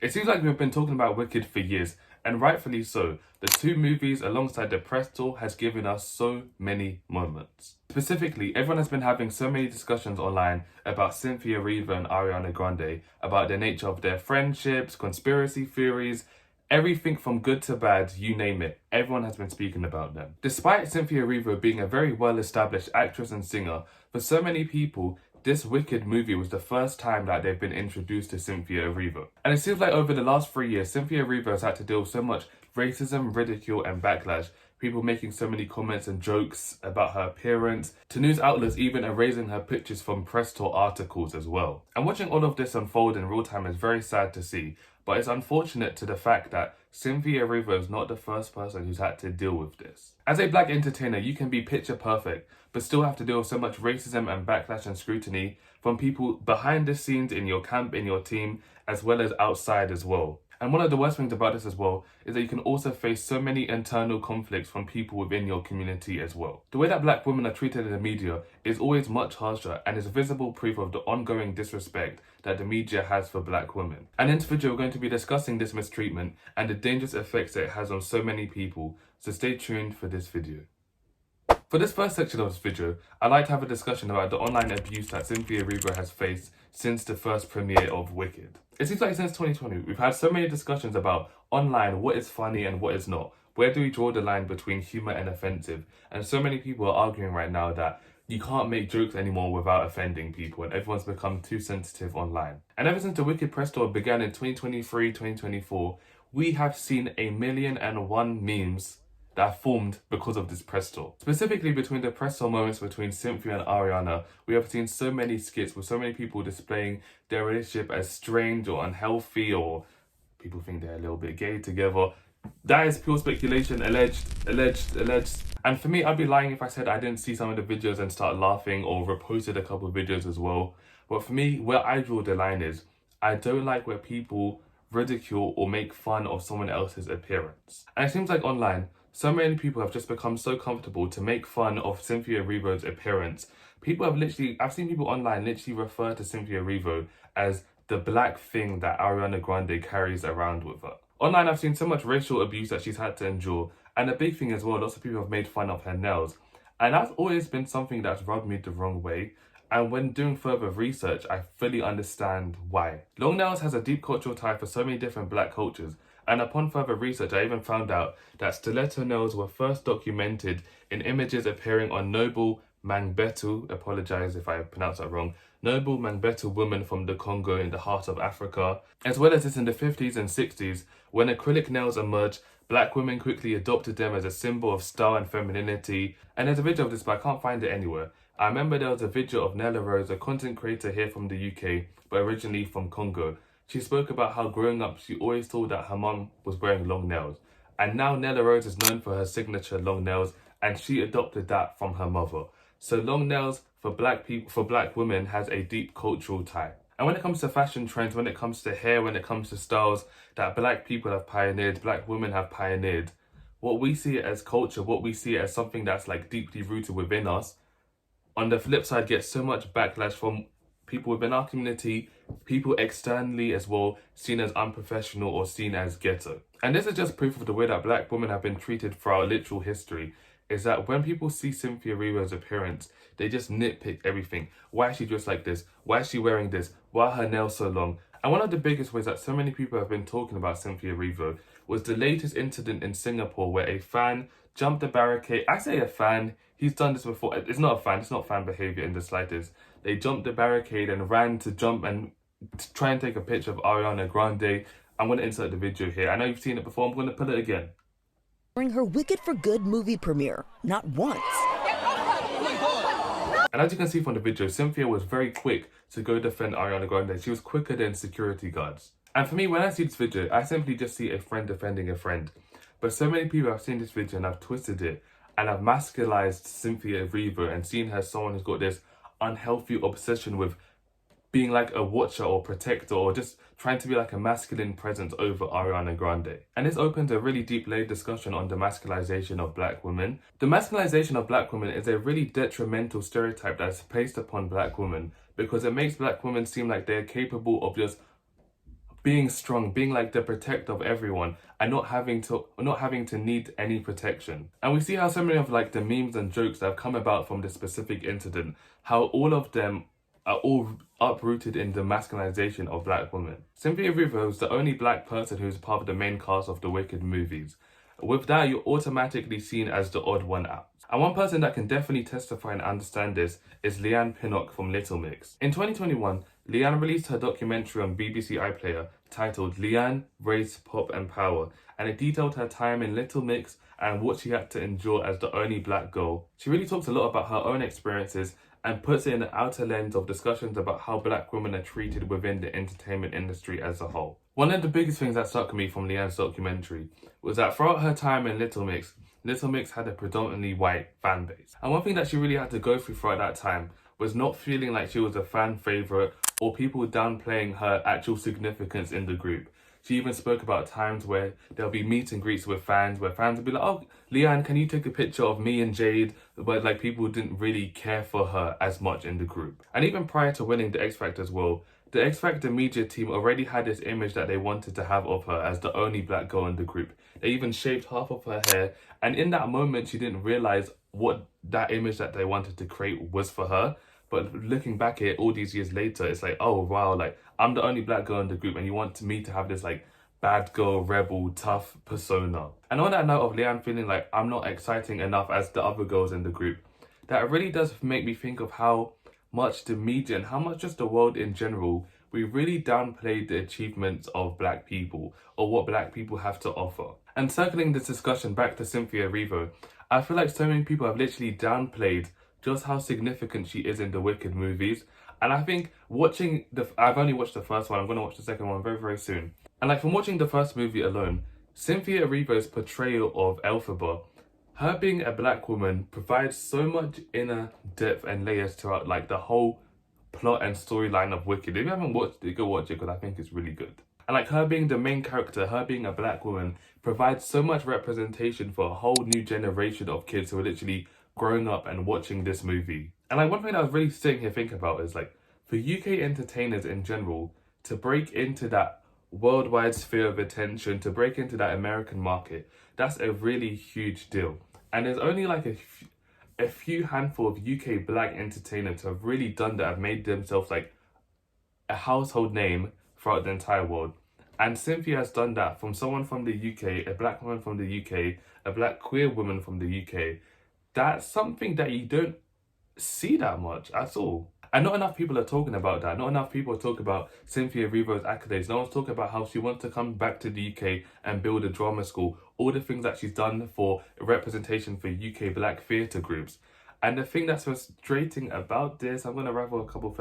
It seems like we've been talking about Wicked for years, and rightfully so. The two movies alongside the press tour has given us so many moments. Specifically, everyone has been having so many discussions online about Cynthia Erivo and Ariana Grande, about the nature of their friendships, conspiracy theories, everything from good to bad, you name it. Everyone has been speaking about them. Despite Cynthia Erivo being a very well-established actress and singer, for so many people, this Wicked movie was the first time that they've been introduced to Cynthia Erivo. And it seems like over the last 3 years, Cynthia Erivo has had to deal with so much racism, ridicule, and backlash. People making so many comments and jokes about her appearance, to news outlets even erasing her pictures from press tour articles as well. And watching all of this unfold in real time is very sad to see, but it's unfortunate to the fact that Cynthia Erivo is not the first person who's had to deal with this. As a black entertainer, you can be picture perfect, but still have to deal with so much racism and backlash and scrutiny from people behind the scenes in your camp, in your team, as well as outside as well. And one of the worst things about this as well is that you can also face so many internal conflicts from people within your community as well. The way that black women are treated in the media is always much harsher and is visible proof of the ongoing disrespect that the media has for black women. And in this video, we're going to be discussing this mistreatment and the dangerous effects that it has on so many people. So stay tuned for this video. For this first section of this video, I'd like to have a discussion about the online abuse that Cynthia Erivo has faced since the first premiere of Wicked. It seems like since 2020, we've had so many discussions about online, what is funny and what is not. Where do we draw the line between humour and offensive? And so many people are arguing right now that you can't make jokes anymore without offending people, and everyone's become too sensitive online. And ever since the Wicked press tour began in 2023, 2024, we have seen 1,000,001 memes that formed because of this press tour. Specifically between the press tour moments between Cynthia and Ariana, we have seen so many skits with so many people displaying their relationship as strange or unhealthy, or people think they're a little bit gay together. That is pure speculation, alleged. And for me, I'd be lying if I said I didn't see some of the videos and start laughing or reposted a couple of videos as well. But for me, where I draw the line is, I don't like where people ridicule or make fun of someone else's appearance. And it seems like online, so many people have just become so comfortable to make fun of Cynthia Erivo's appearance. People have I've seen people online literally refer to Cynthia Erivo as the black thing that Ariana Grande carries around with her. Online, I've seen so much racial abuse that she's had to endure. And a big thing as well, lots of people have made fun of her nails. And that's always been something that's rubbed me the wrong way. And when doing further research, I fully understand why. Long nails has a deep cultural tie for so many different black cultures. And upon further research, I even found out that stiletto nails were first documented in images appearing on Noble Mangbetu, apologize if I pronounce that wrong, Noble Mangbetu woman from the Congo in the heart of Africa. As well as this in the 50s and 60s, when acrylic nails emerged, black women quickly adopted them as a symbol of style and femininity. And there's a video of this, but I can't find it anywhere. I remember there was a video of Nella Rose, a content creator here from the UK, but originally from Congo. She spoke about how growing up, she always thought that her mum was wearing long nails. And now Nella Rose is known for her signature long nails, and she adopted that from her mother. So long nails for black people, for black women, has a deep cultural tie. And when it comes to fashion trends, when it comes to hair, when it comes to styles that black people have pioneered, black women have pioneered, what we see it as culture, what we see it as something that's like deeply rooted within us, on the flip side gets so much backlash from people within our community, people externally as well, seen as unprofessional or seen as ghetto. And this is just proof of the way that black women have been treated throughout literal history, is that when people see Cynthia Erivo's appearance, they just nitpick everything. Why is she dressed like this? Why is she wearing this? Why are her nails so long? And one of the biggest ways that so many people have been talking about Cynthia Erivo was the latest incident in Singapore where a fan jumped the barricade. I say a fan, he's done this before. It's not a fan, it's not fan behavior in the slightest. They jumped the barricade and ran to jump and to try and take a picture of Ariana Grande. I'm going to insert the video here. I know you've seen it before, I'm going to put it again. During her Wicked for Good movie premiere, not once. And as you can see from the video, Cynthia was very quick to go defend Ariana Grande. She was quicker than security guards. And for me, when I see this video, I simply just see a friend defending a friend. But so many people have seen this video and have twisted it and have masculized Cynthia Erivo and seen her as someone who's got this unhealthy obsession with being like a watcher or protector or just trying to be like a masculine presence over Ariana Grande. And this opens a really deep laid discussion on the masculization of black women. The masculization of black women is a really detrimental stereotype that's placed upon black women because it makes black women seem like they're capable of just being strong, being like the protector of everyone, and not having to need any protection. And we see how so many of like the memes and jokes that have come about from this specific incident, how all of them are all uprooted in the masculinization of black women. Cynthia Erivo is the only black person who is part of the main cast of the Wicked movies. With that, you're automatically seen as the odd one out. And one person that can definitely testify and understand this is Leanne Pinnock from Little Mix. In 2021, Leanne released her documentary on BBC iPlayer titled Leanne, Race, Pop and Power, and it detailed her time in Little Mix and what she had to endure as the only black girl. She really talks a lot about her own experiences and puts it in the outer lens of discussions about how black women are treated within the entertainment industry as a whole. One of the biggest things that struck me from Leanne's documentary was that throughout her time in Little Mix had a predominantly white fan base. And one thing that she really had to go through throughout that time was not feeling like she was a fan favourite or people downplaying her actual significance in the group. She even spoke about times where there'll be meet and greets with fans, where fans would be like, "Oh, Leanne, can you take a picture of me and Jade?" But like people didn't really care for her as much in the group. And even prior to winning the X Factor as well, the X Factor media team already had this image that they wanted to have of her as the only black girl in the group. They even shaved half of her hair, and in that moment she didn't realise what that image that they wanted to create was for her. But looking back at it all these years later, it's like, oh wow, like I'm the only black girl in the group and you want me to have this like bad girl, rebel, tough persona. And on that note of Leanne feeling like I'm not exciting enough as the other girls in the group, that really does make me think of how much the media and how much just the world in general, we really downplayed the achievements of black people or what black people have to offer. And circling this discussion back to Cynthia Erivo, I feel like so many people have literally downplayed just how significant she is in the Wicked movies. And I think I've only watched the first one, I'm going to watch the second one very, very soon. And like from watching the first movie alone, Cynthia Erivo's portrayal of Elphaba, her being a black woman provides so much inner depth and layers throughout like the whole plot and storyline of Wicked. If you haven't watched it, go watch it because I think it's really good. And like her being the main character, her being a black woman, provides so much representation for a whole new generation of kids who are literally growing up and watching this movie. And like one thing that I was really sitting here thinking about is like for UK entertainers in general to break into that worldwide sphere of attention, to break into that American market, that's a really huge deal. And there's only like a few handful of UK black entertainers who have really done that, have made themselves like a household name throughout the entire world. And Cynthia has done that from someone from the UK, a black woman from the UK, a black queer woman from the UK. That's something that you don't see that much at all. And not enough people are talking about that. Not enough people are talking about Cynthia Erivo's accolades. No one's talking about how she wants to come back to the UK and build a drama school. All the things that she's done for representation for UK black theatre groups. And the thing that's frustrating about this, I'm going to ruffle a couple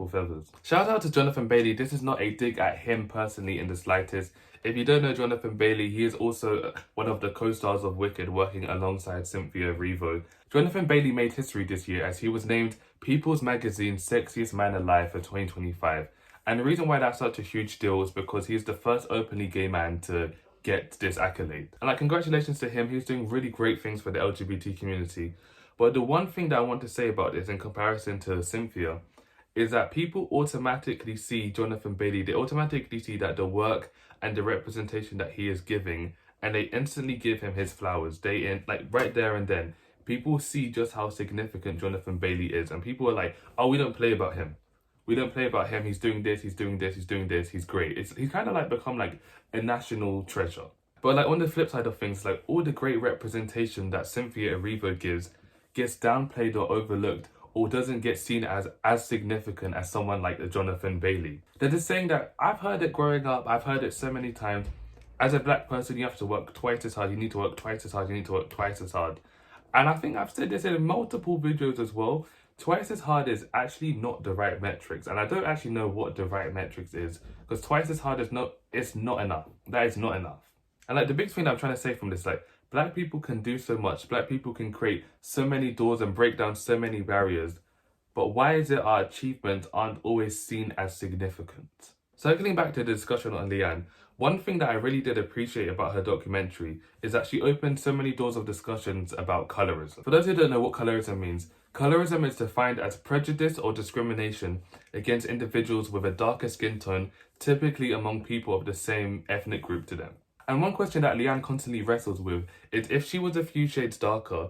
feathers. Shout out to Jonathan Bailey. This is not a dig at him personally in the slightest. If you don't know Jonathan Bailey, he is also one of the co-stars of Wicked, working alongside Cynthia Erivo. Jonathan Bailey made history this year as he was named People's Magazine's Sexiest Man Alive for 2025. And the reason why that's such a huge deal is because he's the first openly gay man to get this accolade. And like, congratulations to him. He's doing really great things for the LGBT community. But the one thing that I want to say about this in comparison to Cynthia is that people automatically see Jonathan Bailey, they automatically see that the work and the representation that he is giving, and they instantly give him his flowers. Like right there and then, people see just how significant Jonathan Bailey is, and people are like, "Oh, we don't play about him. We don't play about him. He's doing this. He's doing this. He's doing this. He's great." He's kind of like become like a national treasure. But like on the flip side of things, like all the great representation that Cynthia Erivo gives gets downplayed or overlooked, or doesn't get seen as significant as someone like Jonathan Bailey. There's this saying that I've heard it growing up, I've heard it so many times. As a black person, you have to work twice as hard, you need to work twice as hard, you need to work twice as hard. And I think I've said this in multiple videos as well. Twice as hard is actually not the right metrics. And I don't actually know what the right metrics is, because twice as hard is not enough. That is not enough. And like the big thing that I'm trying to say from this, like, black people can do so much. Black people can create so many doors and break down so many barriers. But why is it our achievements aren't always seen as significant? Circling back to the discussion on Leanne, one thing that I really did appreciate about her documentary is that she opened so many doors of discussions about colorism. For those who don't know what colorism means, colorism is defined as prejudice or discrimination against individuals with a darker skin tone, typically among people of the same ethnic group to them. And one question that Leanne constantly wrestles with is if she was a few shades darker,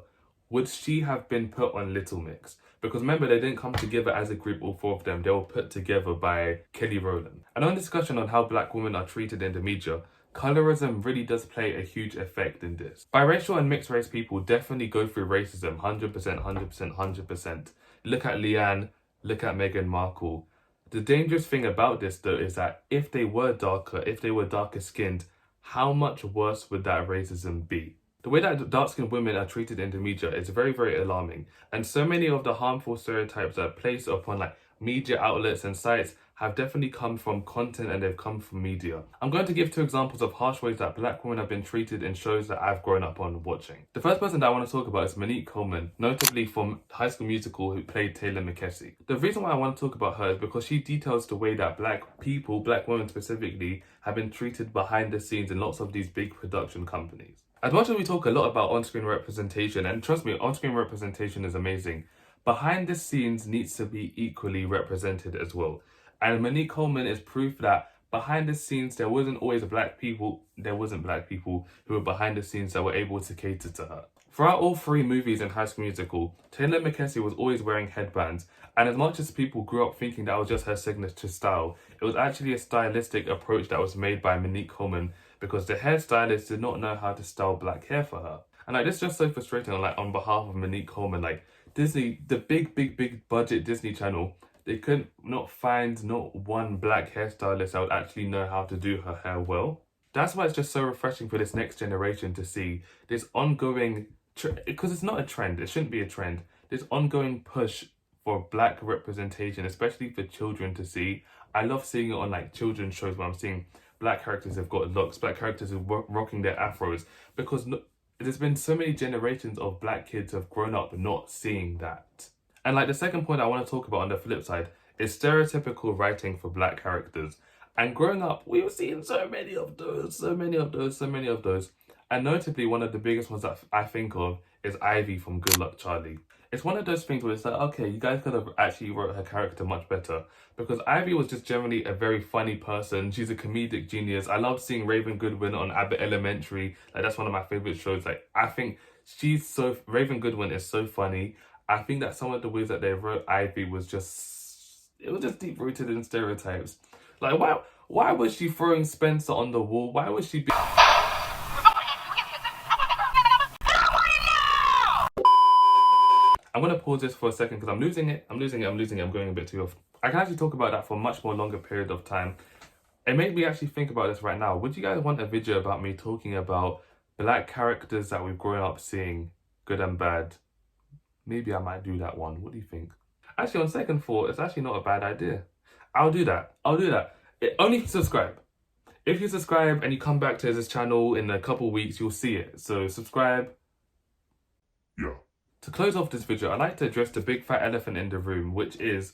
would she have been put on Little Mix? Because remember, they didn't come together as a group, all four of them. They were put together by Kelly Rowland. And on discussion on how black women are treated in the media, colorism really does play a huge effect in this. Biracial and mixed race people definitely go through racism, 100%, 100%, 100%. Look at Leanne, look at Meghan Markle. The dangerous thing about this though is that if they were darker skinned, how much worse would that racism be? The way that dark-skinned women are treated in the media is very, very alarming. And so many of the harmful stereotypes that are placed upon like media outlets and sites have definitely come from content and they've come from media. I'm going to give 2 examples of harsh ways that black women have been treated in shows that I've grown up on watching. The first person that I want to talk about is Monique Coleman, notably from High School Musical, who played Taylor McKessie. The reason why I want to talk about her is because she details the way that black people, black women specifically, have been treated behind the scenes in lots of these big production companies. As much as we talk a lot about on-screen representation, and trust me, on-screen representation is amazing, behind the scenes needs to be equally represented as well. And Monique Coleman is proof that behind the scenes, there wasn't black people who were behind the scenes that were able to cater to her. Throughout all 3 movies in High School Musical, Taylor McKessie was always wearing headbands, and as much as people grew up thinking that was just her signature style, it was actually a stylistic approach that was made by Monique Coleman because the hairstylist did not know how to style black hair for her. And like, this is just so frustrating, like, on behalf of Monique Coleman, like, Disney, the big budget Disney Channel, they couldn't not find not one black hairstylist that would actually know how to do her hair well. That's why it's just so refreshing for this next generation to see this ongoing, because it's not a trend, it shouldn't be a trend, this ongoing push for black representation, especially for children to see. I love seeing it on like children's shows where I'm seeing black characters have got looks, black characters are rocking their afros, because there's been so many generations of black kids who have grown up not seeing that. And like the second point I want to talk about on the flip side is stereotypical writing for black characters. And growing up, we were seeing so many of those. And notably, one of the biggest ones that I think of is Ivy from Good Luck Charlie. It's one of those things where it's like, okay, you guys could have actually wrote her character much better, because Ivy was just generally a very funny person. She's a comedic genius. I love seeing Raven Goodwin on Abbott Elementary. Like, that's one of my favorite shows. Like, I think Raven Goodwin is so funny. I think that some of the ways that they wrote Ivy was just deep rooted in stereotypes. Like, why was she throwing Spencer on the wall? Why was she I'm going to pause this for a second because I'm losing it. I'm going a bit too off. I can actually talk about that for a much more longer period of time. It made me actually think about this right now. Would you guys want a video about me talking about black characters that we've grown up seeing, good and bad? Maybe I might do that one. What do you think? Actually, on second thought, it's actually not a bad idea. I'll do that. Only if you subscribe. If you subscribe and you come back to this channel in a couple weeks, you'll see it. So subscribe. Yeah. To close off this video, I'd like to address the big fat elephant in the room, which is,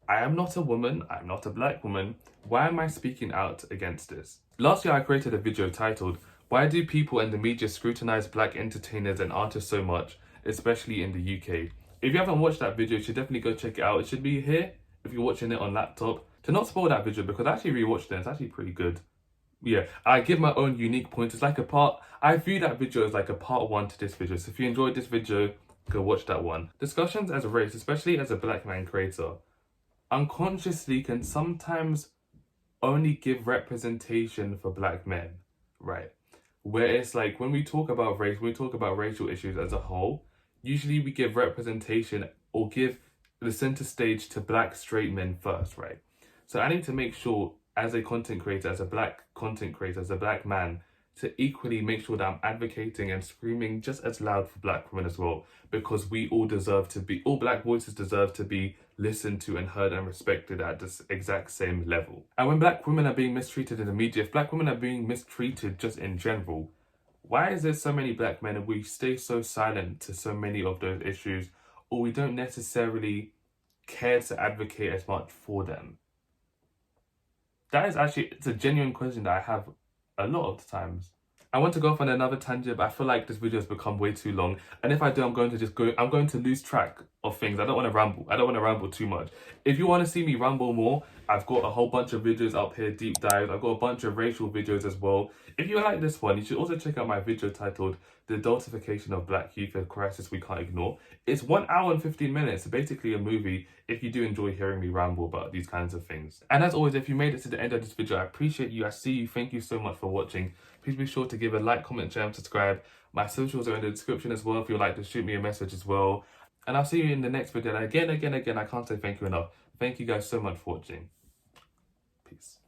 I am not a woman, I'm not a black woman. Why am I speaking out against this? Last year I created a video titled, Why do people and the media scrutinize black entertainers and artists so much, especially in the UK? If you haven't watched that video, you should definitely go check it out. It should be here if you're watching it on laptop. To not spoil that video, because I actually rewatched it, it's actually pretty good. Yeah, I give my own unique points. It's like I view that video as like a part 1 to this video. So if you enjoyed this video, go watch that one. Discussions as a race, especially as a black man creator, unconsciously can sometimes only give representation for black men, right? Where it's like when we talk about race, when we talk about racial issues as a whole, usually we give representation or give the center stage to black straight men first, right? So I need to make sure as a content creator, as a black content creator, as a black man, to equally make sure that I'm advocating and screaming just as loud for black women as well, because all black voices deserve to be listened to and heard and respected at this exact same level. And when black women are being mistreated in the media, if black women are being mistreated just in general, why is there so many black men and we stay so silent to so many of those issues, or we don't necessarily care to advocate as much for them? That is actually, it's a genuine question that I have a lot of the times. I want to go off on another tangent, but I feel like this video has become way too long. And if I do, I'm going to lose track of things. I don't want to ramble. I don't want to ramble too much. If you want to see me ramble more, I've got a whole bunch of videos up here, deep dives. I've got a bunch of racial videos as well. If you like this one, you should also check out my video titled The Adultification of Black Youth, a Crisis We Can't Ignore. It's 1 hour and 15 minutes, so basically a movie, if you do enjoy hearing me ramble about these kinds of things. And as always, if you made it to the end of this video, I appreciate you. I see you. Thank you so much for watching. Please be sure to give a like, comment, share, and subscribe. My socials are in the description as well if you'd like to shoot me a message as well. And I'll see you in the next video. And again, I can't say thank you enough. Thank you guys so much for watching. Peace.